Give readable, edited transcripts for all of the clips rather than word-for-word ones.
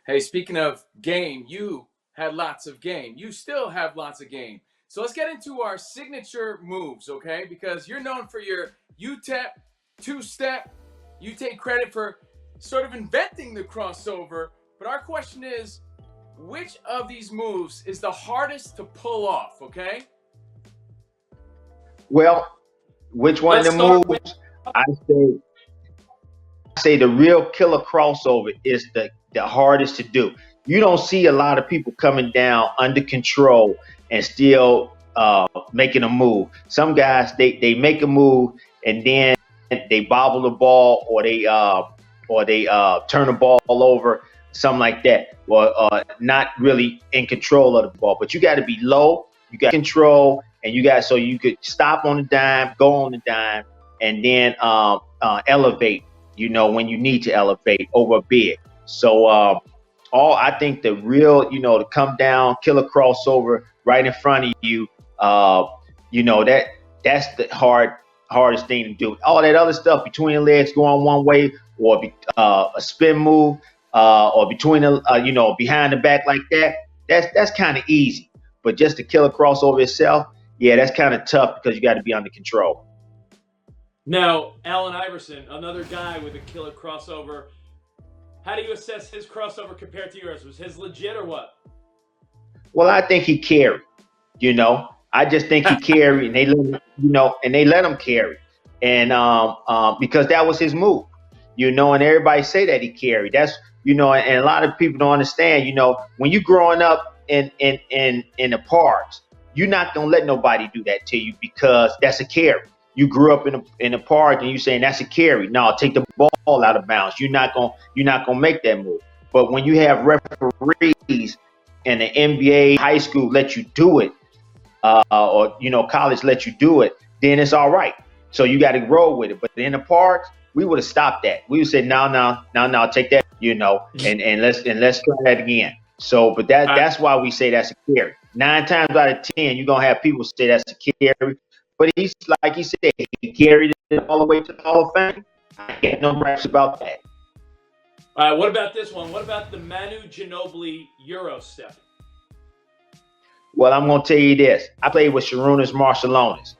Hey, speaking of game, you had lots of game. You still have lots of game. So let's get into our signature moves, okay? Because you're known for your U-tap, two-step. You take credit for sort of inventing the crossover. But our question is, which of these moves is the hardest to pull off, okay? Well, which one of Let's the start with, moves? I say the real killer crossover is the hardest to do. You don't see a lot of people coming down under control and still making a move. Some guys they make a move and then they bobble the ball or they turn the ball over, something like that, or not really in control of the ball. But you got to be low, you got control, and you got so you could stop on the dime, go on the dime, and then elevate. When you need to elevate over a big. So I think the real, to come down, kill a crossover right in front of you, that's the hardest thing to do. All that other stuff between the legs going one way, or a spin move, or between the, behind the back like that. That's kind of easy. But just to kill a crossover itself, yeah, that's kind of tough because you got to be under control. Now, Allen Iverson, another guy with a killer crossover. How do you assess his crossover compared to yours? Was his legit or what? Well, I think he carried. I just think he carried, and they let him carry, and because that was his move, and everybody say that he carried. That's and a lot of people don't understand. When you growing up in the parks, you're not gonna let nobody do that to you because that's a carry. You grew up in a park and you saying that's a carry. No, take the ball out of bounds. You're not gonna make that move. But when you have referees and the NBA, high school let you do it, or college let you do it, then it's all right. So you got to roll with it. But in the parks, we would have stopped that. We would say no, take that, and let's try that again. So, but that's why we say that's a carry. 9 times out of 10, you're gonna have people say that's a carry. But he's like he said, he carried it all the way to the Hall of Fame. I get no raps about that. All right, what about this one? What about the Manu Ginobli Euro step? Well, I'm going to tell you this. I played with Sharunas Marciulionis.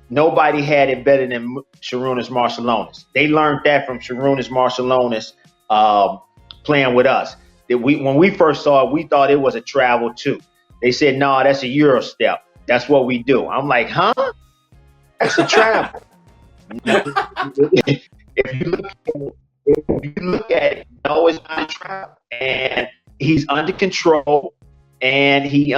Nobody had it better than Sharunas Marciulionis. They learned that from Sharunas Marciulionis playing with us. When we first saw it, we thought it was a travel too. They said, no, that's a Euro step. That's what we do. I'm like, huh? That's a travel. If you look at it, no, it's not a travel. And he's under control, and he's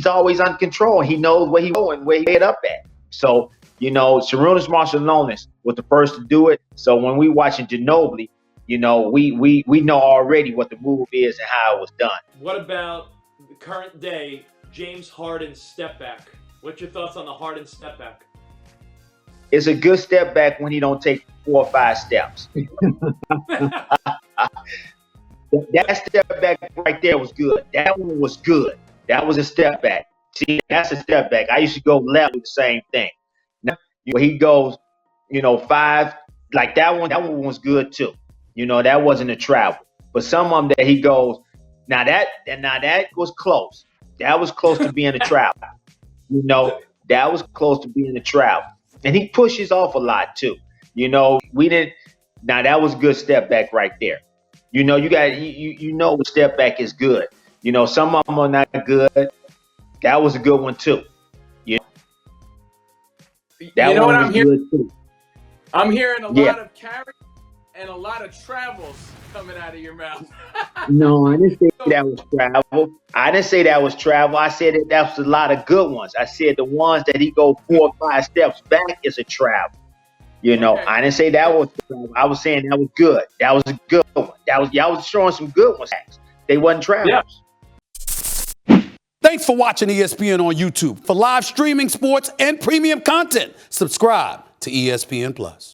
always under control. He knows where he's going, where he head up at. So, Sharunas Marciulionis was the first to do it. So when we watching Ginobili, we know already what the move is and how it was done. What about the current day James Harden step back? What's your thoughts on the Harden step back? It's a good step back when he don't take 4 or 5 steps. That step back right there was good. That one was good. That was a step back. See, that's a step back. I used to go left with the same thing. Now, he goes, 5, like that one was good too. That wasn't a travel. But some of them that he goes, now that was close. That was close to being a travel. That was close to being a travel. And he pushes off a lot too. We didn't. Now that was good step back right there. You got step back is good. Some of them are not good. That was a good one too. That one was good too. I'm hearing a lot of carries and a lot of travels coming out of your mouth. No, I didn't say that was travel. I said that was a lot of good ones. I said the ones that he go 4 or 5 steps back is a travel. Okay. I didn't say that was travel. I was saying that was good. That was a good one. Y'all was showing some good ones. They wasn't travels. Yeah. Thanks for watching ESPN on YouTube. For live streaming, sports, and premium content, subscribe to ESPN+.